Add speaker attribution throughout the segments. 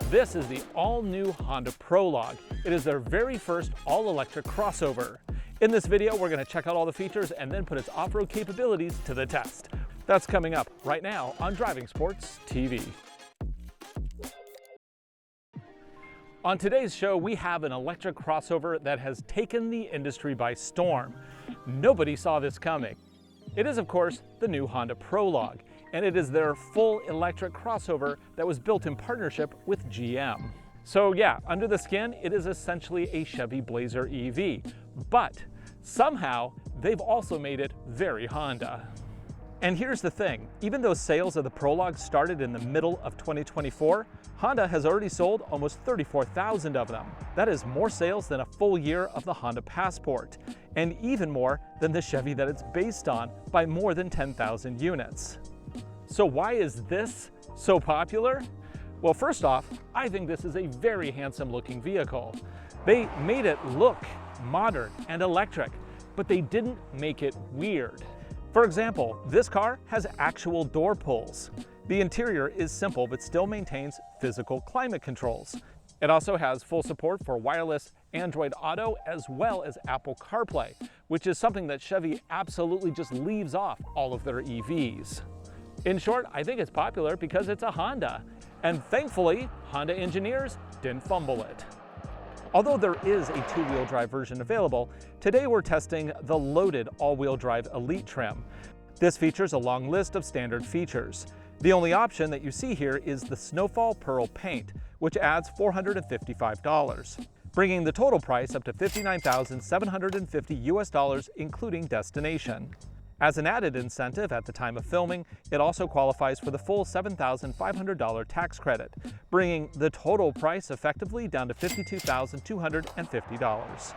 Speaker 1: This is the all-new Honda Prologue. It is their very first all-electric crossover. In this video, we're going to check out all the features and then put its off-road capabilities to the test. That's coming up right now on Driving Sports TV. On today's show, we have an electric crossover that has taken the industry by storm. Nobody saw this coming. It is, of course, the new Honda Prologue, and it is their full electric crossover that was built in partnership with GM. So yeah, under the skin, it is essentially a Chevy Blazer EV, but somehow they've also made it very Honda. And here's the thing, even though sales of the Prologue started in the middle of 2024, Honda has already sold almost 34,000 of them. That is more sales than a full year of the Honda Passport, and even more than the Chevy that it's based on by more than 10,000 units. So why is this so popular? Well, first off, I think this is a very handsome looking vehicle. They made it look modern and electric, but they didn't make it weird. For example, this car has actual door pulls. The interior is simple but still maintains physical climate controls. It also has full support for wireless Android Auto as well as Apple CarPlay, which is something that Chevy absolutely just leaves off all of their EVs. In short, I think it's popular because it's a Honda, and thankfully, Honda engineers didn't fumble it. Although there is a two-wheel drive version available, today we're testing the loaded all-wheel drive Elite trim. This features a long list of standard features. The only option that you see here is the Snowfall Pearl paint, which adds $455, bringing the total price up to $59,750 US, including destination. As an added incentive at the time of filming, it also qualifies for the full $7,500 tax credit, bringing the total price effectively down to $52,250.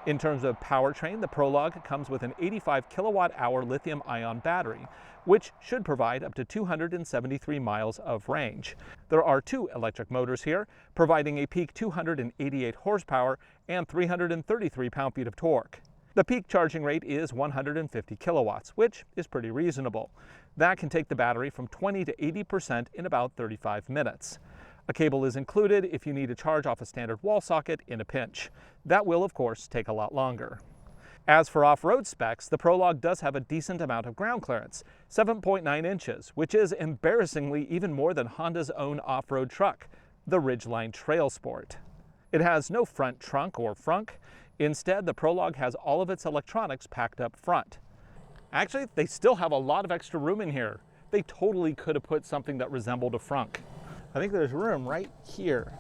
Speaker 1: In terms of powertrain, the Prologue comes with an 85 kilowatt-hour lithium-ion battery, which should provide up to 273 miles of range. There are two electric motors here, providing a peak 288 horsepower and 333 pound-feet of torque. The peak charging rate is 150 kilowatts, which is pretty reasonable. That can take the battery from 20 to 80% in about 35 minutes. A cable is included if you need to charge off a standard wall socket in a pinch. That will, of course, take a lot longer. As for off-road specs, the Prologue does have a decent amount of ground clearance, 7.9 inches, which is embarrassingly even more than Honda's own off-road truck, the Ridgeline Trail Sport. It has no front trunk or frunk. Instead, the Prologue has all of its electronics packed up front. Actually, they still have a lot of extra room in here. They totally could have put something that resembled a frunk. I think there's room right here.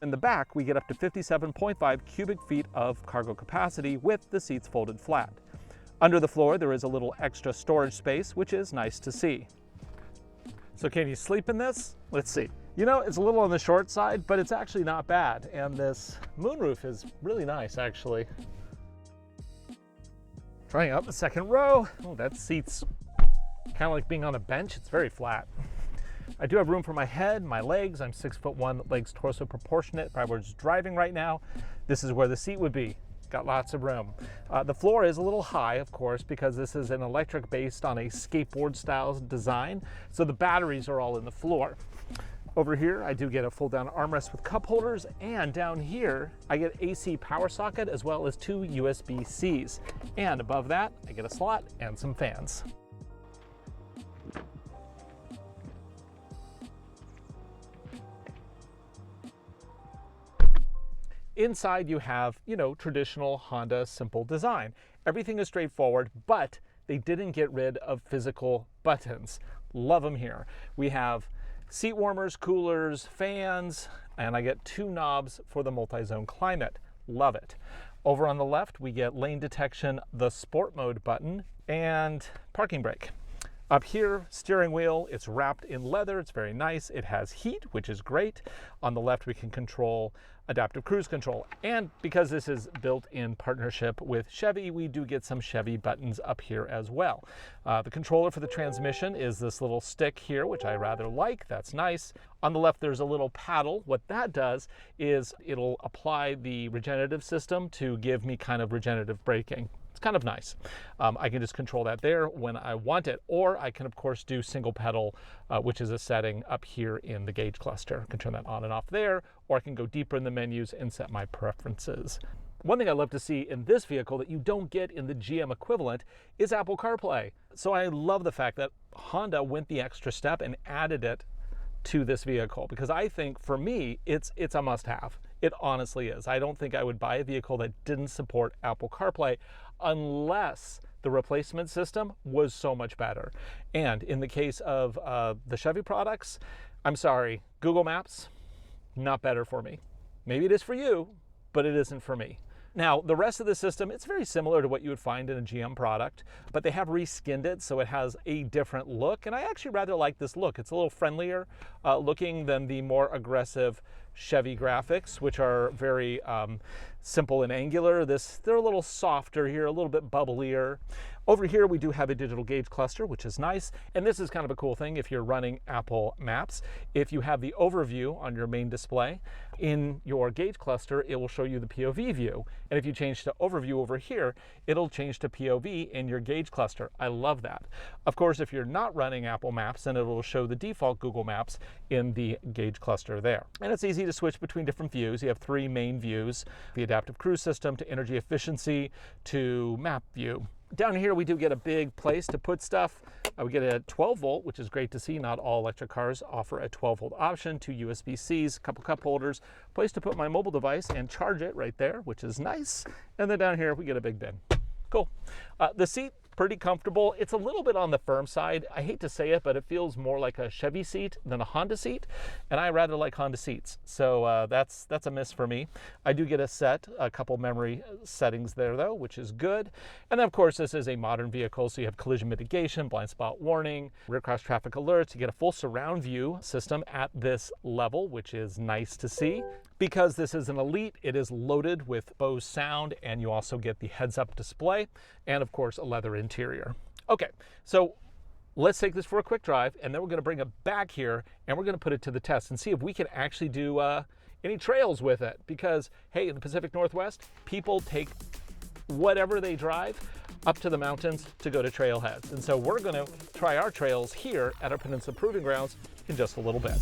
Speaker 1: In the back, we get up to 57.5 cubic feet of cargo capacity with the seats folded flat. Under the floor, there is a little extra storage space, which is nice to see. So can you sleep in this? Let's see. You know, it's a little on the short side, but it's actually not bad. And this moonroof is really nice, actually. Trying out the second row. Oh, that seat's kind of like being on a bench. It's very flat. I do have room for my head, my legs. I'm 6'1", legs torso proportionate. If I were just driving right now, this is where the seat would be. Got lots of room. The floor is a little high, of course, because this is an electric based on a skateboard style design. So the batteries are all in the floor. Over here, I do get a fold down armrest with cup holders, and down here, I get AC power socket as well as two USB-Cs. And above that, I get a slot and some fans. Inside you have, traditional Honda simple design. Everything is straightforward, but they didn't get rid of physical buttons. Love them here. We have seat warmers, coolers, fans, and I get two knobs for the multi-zone climate. Love it. Over on the left, we get lane detection, the sport mode button, and parking brake. Up here, steering wheel, it's wrapped in leather. It's very nice. It has heat, which is great. On the left, we can control adaptive cruise control. And because this is built in partnership with Chevy, we do get some Chevy buttons up here as well. The controller for the transmission is this little stick here, which I rather like. That's nice. On the left, there's a little paddle. What that does is it'll apply the regenerative system to give me kind of regenerative braking. It's kind of nice. I can just control that there when I want it, or I can of course do single pedal, which is a setting up here in the gauge cluster. I can turn that on and off there, or I can go deeper in the menus and set my preferences. One thing I love to see in this vehicle that you don't get in the GM equivalent is Apple CarPlay. So I love the fact that Honda went the extra step and added it to this vehicle, because I think for me it's a must-have. It honestly is. I don't think I would buy a vehicle that didn't support Apple CarPlay unless the replacement system was so much better. And in the case of the Chevy products, I'm sorry, Google Maps, not better for me. Maybe it is for you, but it isn't for me. Now, the rest of the system, it's very similar to what you would find in a GM product, but they have reskinned it so it has a different look, and I actually rather like this look. It's a little friendlier looking than the more aggressive Chevy graphics, which are very simple and angular. They're a little softer here, a little bit bubblier. Over here, we do have a digital gauge cluster, which is nice. And this is kind of a cool thing if you're running Apple Maps. If you have the overview on your main display, in your gauge cluster, it will show you the POV view. And if you change to overview over here, it'll change to POV in your gauge cluster. I love that. Of course, if you're not running Apple Maps, then it will show the default Google Maps in the gauge cluster there. And it's easy to switch between different views. You have three main views: the adaptive cruise system, to energy efficiency, to map view. Down here, we do get a big place to put stuff. We get a 12 volt, which is great to see. Not all electric cars offer a 12 volt option. 2 USB-Cs, a couple cup holders, place to put my mobile device and charge it right there, which is nice. And then down here, we get a big bin. Cool. The seat, pretty comfortable. It's a little bit on the firm side. I hate to say it, but it feels more like a Chevy seat than a Honda seat, and I rather like Honda seats. So that's a miss for me. I do get a couple memory settings there though, which is good. And then of course this is a modern vehicle, so you have collision mitigation, blind spot warning, rear cross traffic alerts. You get a full surround view system at this level, which is nice to see. Because this is an Elite, it is loaded with Bose sound, and you also get the heads-up display, and of course a leather interior. Okay, so let's take this for a quick drive, and then we're going to bring it back here, and we're going to put it to the test and see if we can actually do any trails with it. Because, hey, in the Pacific Northwest, people take whatever they drive up to the mountains to go to trailheads. And so we're going to try our trails here at our Peninsula Proving Grounds in just a little bit.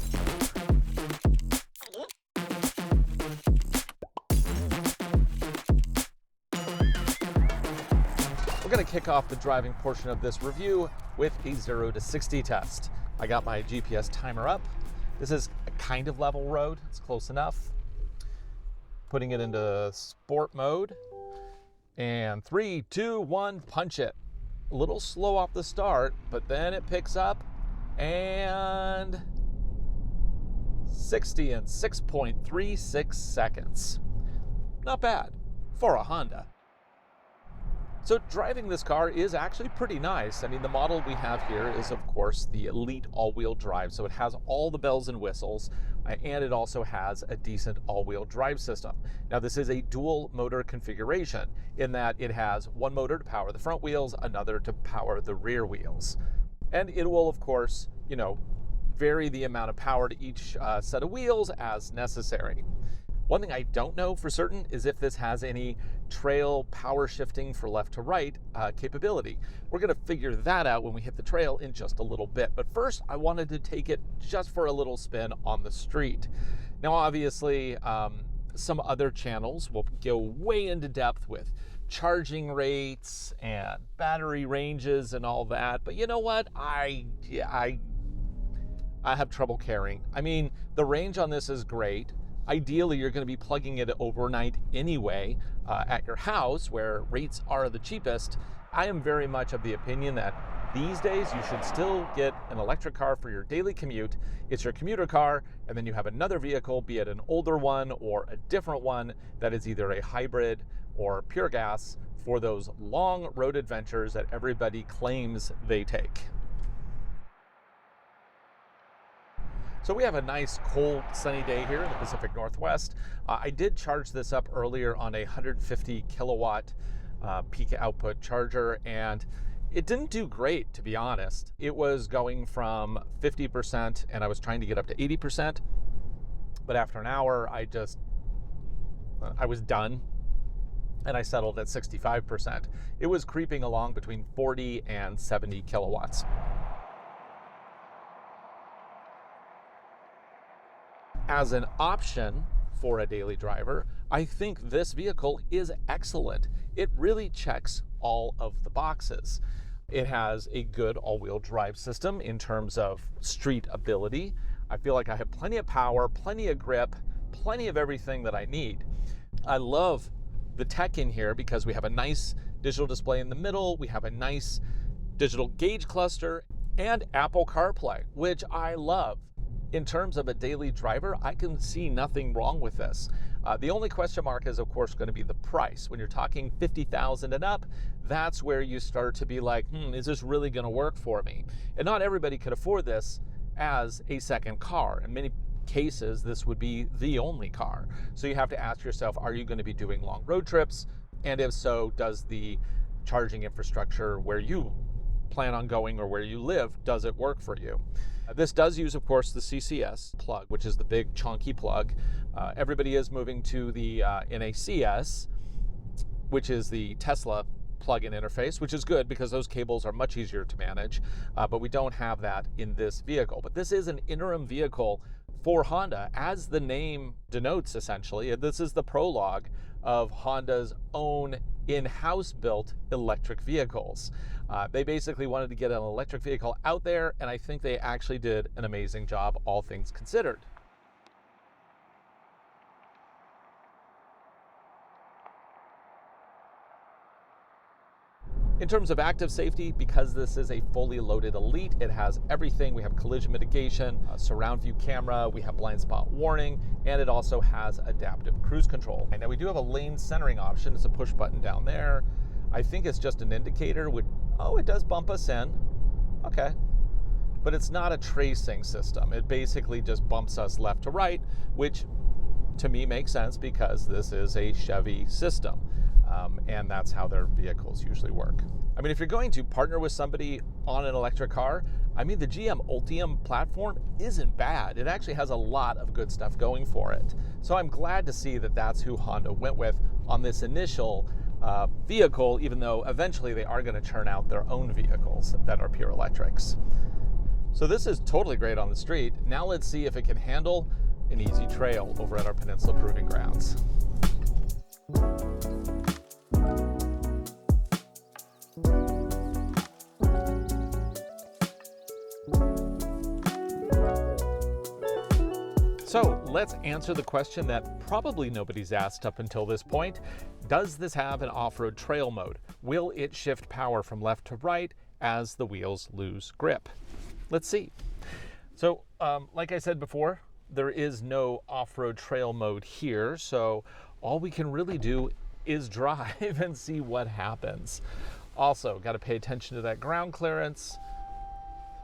Speaker 1: We're going to kick off the driving portion of this review with a 0 to 60 test. I got my GPS timer up. This is a kind of level road. It's close enough. Putting it into sport mode. And 3, 2, 1, punch it. A little slow off the start, but then it picks up and 60 in 6.36 seconds. Not bad for a Honda. So driving this car is actually pretty nice. I mean, the model we have here is, of course, the Elite all-wheel drive. So it has all the bells and whistles, and it also has a decent all-wheel drive system. Now, this is a dual motor configuration in that it has one motor to power the front wheels, another to power the rear wheels. And it will, of course, vary the amount of power to each set of wheels as necessary. One thing I don't know for certain is if this has any trail power shifting for left to right capability. We're going to figure that out when we hit the trail in just a little bit. But first, I wanted to take it just for a little spin on the street. Now, obviously, some other channels will go way into depth with charging rates and battery ranges and all that. But you know what? I have trouble caring. I mean, the range on this is great. Ideally, you're going to be plugging it overnight anyway at your house where rates are the cheapest. I am very much of the opinion that these days you should still get an electric car for your daily commute. It's your commuter car, and then you have another vehicle, be it an older one or a different one that is either a hybrid or pure gas for those long road adventures that everybody claims they take. So we have a nice, cold, sunny day here in the Pacific Northwest. I did charge this up earlier on a 150 kilowatt peak output charger, and it didn't do great, to be honest. It was going from 50%, and I was trying to get up to 80%. But after an hour, I was done. and I settled at 65%. It was creeping along between 40 and 70 kilowatts. As an option for a daily driver, I think this vehicle is excellent. It really checks all of the boxes. It has a good all-wheel drive system in terms of street ability. I feel like I have plenty of power, plenty of grip, plenty of everything that I need. I love the tech in here because we have a nice digital display in the middle, we have a nice digital gauge cluster, and Apple CarPlay, which I love. In terms of a daily driver, I can see nothing wrong with this. The only question mark is, of course, going to be the price. When you're talking $50,000 and up, that's where you start to be like, is this really going to work for me? And not everybody could afford this as a second car. In many cases, this would be the only car. So you have to ask yourself, are you going to be doing long road trips? And if so, does the charging infrastructure where you plan on going or where you live, does it work for you? This does use, of course, the CCS plug, which is the big chunky plug. Everybody is moving to the NACS, which is the Tesla plug-in interface, which is good because those cables are much easier to manage, but we don't have that in this vehicle. But this is an interim vehicle for Honda, as the name denotes, essentially. This is the Prologue of Honda's own in-house built electric vehicles. They basically wanted to get an electric vehicle out there, and I think they actually did an amazing job, all things considered. In terms of active safety, because this is a fully loaded Elite, it has everything. We have collision mitigation, surround view camera, we have blind spot warning, and it also has adaptive cruise control. And now we do have a lane centering option. It's a push button down there. I think it's just an indicator. Oh, it does bump us in. Okay. But it's not a tracing system. It basically just bumps us left to right, which to me makes sense because this is a Chevy system. And that's how their vehicles usually work. I mean, if you're going to partner with somebody on an electric car, I mean, the GM Ultium platform isn't bad. It actually has a lot of good stuff going for it. So I'm glad to see that that's who Honda went with on this initial vehicle, even though eventually they are going to churn out their own vehicles that are pure electrics. So this is totally great on the street. Now let's see if it can handle an easy trail over at our Peninsula Proving Grounds. So let's answer the question that probably nobody's asked up until this point. Does this have an off-road trail mode? Will it shift power from left to right as the wheels lose grip? Let's see. So like I said before, there is no off-road trail mode here. So all we can really do is drive and see what happens. Also, got to pay attention to that ground clearance.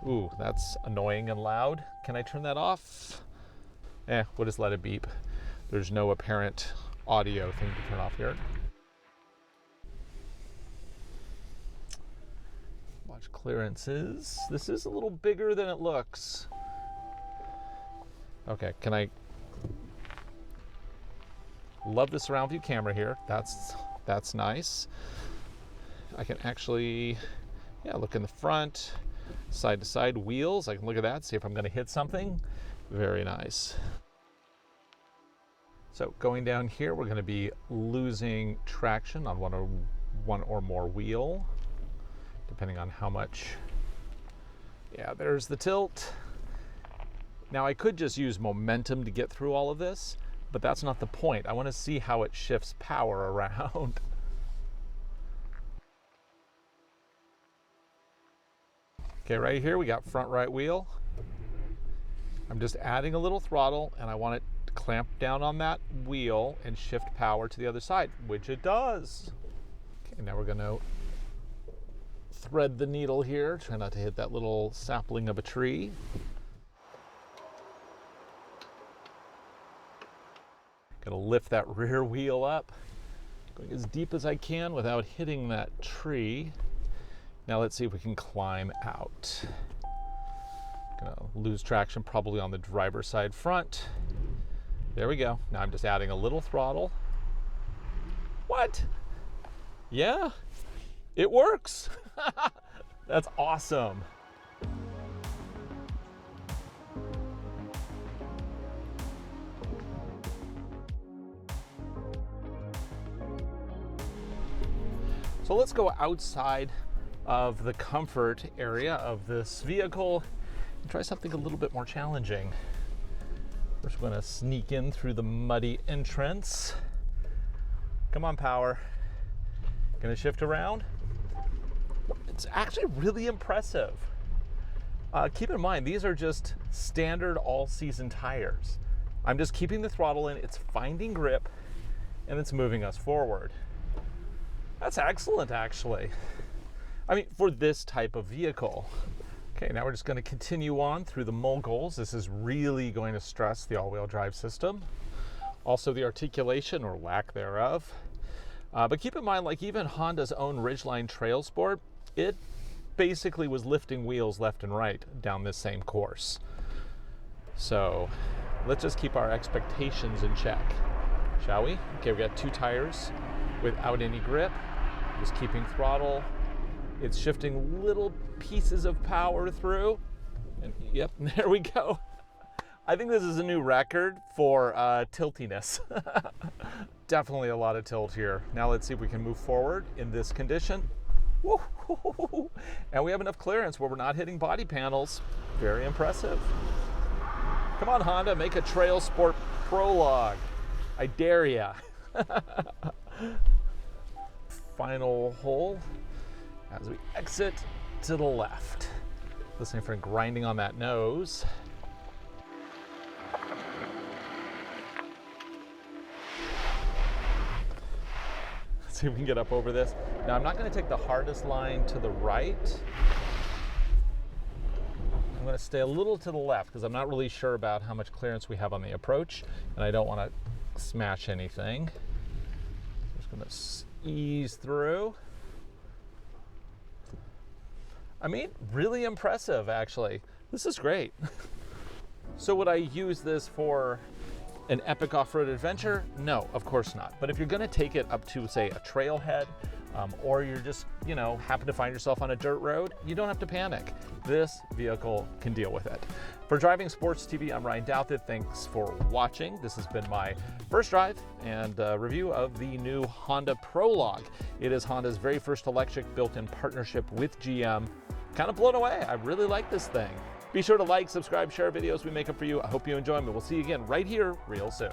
Speaker 1: Ooh, that's annoying and loud. Can I turn that off? We'll just let it beep. There's no apparent audio thing to turn off here. Watch clearances. This is a little bigger than it looks. Okay, can I... Love the surround view camera here. That's nice. I can actually, look in the front, side to side wheels. I can look at that, see if I'm going to hit something. Very nice. So going down here, we're going to be losing traction on one or more wheel, depending on how much. Yeah, there's the tilt. Now I could just use momentum to get through all of this, but that's not the point. I want to see how it shifts power around. Okay, right here we got front right wheel. I'm just adding a little throttle and I want it to clamp down on that wheel and shift power to the other side, which it does. Okay, now we're gonna thread the needle here. Try not to hit that little sapling of a tree. Gonna lift that rear wheel up, going as deep as I can without hitting that tree. Now let's see if we can climb out. Gonna lose traction probably on the driver's side front. There we go. Now I'm just adding a little throttle. What? Yeah, it works. That's awesome. So let's go outside of the comfort area of this vehicle and try something a little bit more challenging. First, we're going to sneak in through the muddy entrance. Come on, power. Going to shift around. It's actually really impressive. Keep in mind, these are just standard all-season tires. I'm just keeping the throttle in, it's finding grip, and it's moving us forward. That's excellent, actually. I mean, for this type of vehicle. Okay, now we're just going to continue on through the moguls. This is really going to stress the all-wheel drive system. Also the articulation, or lack thereof. But keep in mind, like even Honda's own Ridgeline Trail Sport, it basically was lifting wheels left and right down this same course. So let's just keep our expectations in check, shall we? Okay, we got 2 tires without any grip. Just keeping throttle. It's shifting little pieces of power through. And yep, there we go. I think this is a new record for tiltiness. Definitely a lot of tilt here. Now let's see if we can move forward in this condition. Woo-hoo-hoo-hoo. And we have enough clearance where we're not hitting body panels. Very impressive. Come on, Honda, make a Trail Sport Prologue. I dare ya. Final hole as we exit to the left. Listening for grinding on that nose. Let's see if we can get up over this. Now I'm not going to take the hardest line to the right. I'm going to stay a little to the left because I'm not really sure about how much clearance we have on the approach, and I don't want to smash anything. Just going to ease through. I mean, really impressive, actually. This is great. So would I use this for an epic off-road adventure? No, of course not. But if you're gonna take it up to, say, a trailhead, or you're just, happen to find yourself on a dirt road, you don't have to panic. This vehicle can deal with it. For Driving Sports TV, I'm Ryan Douthit. Thanks for watching. This has been my first drive and review of the new Honda Prologue. It is Honda's very first electric built in partnership with GM. Kind of blown away. I really like this thing. Be sure to like, subscribe, share videos we make up for you. I hope you enjoy them, and we'll see you again right here real soon.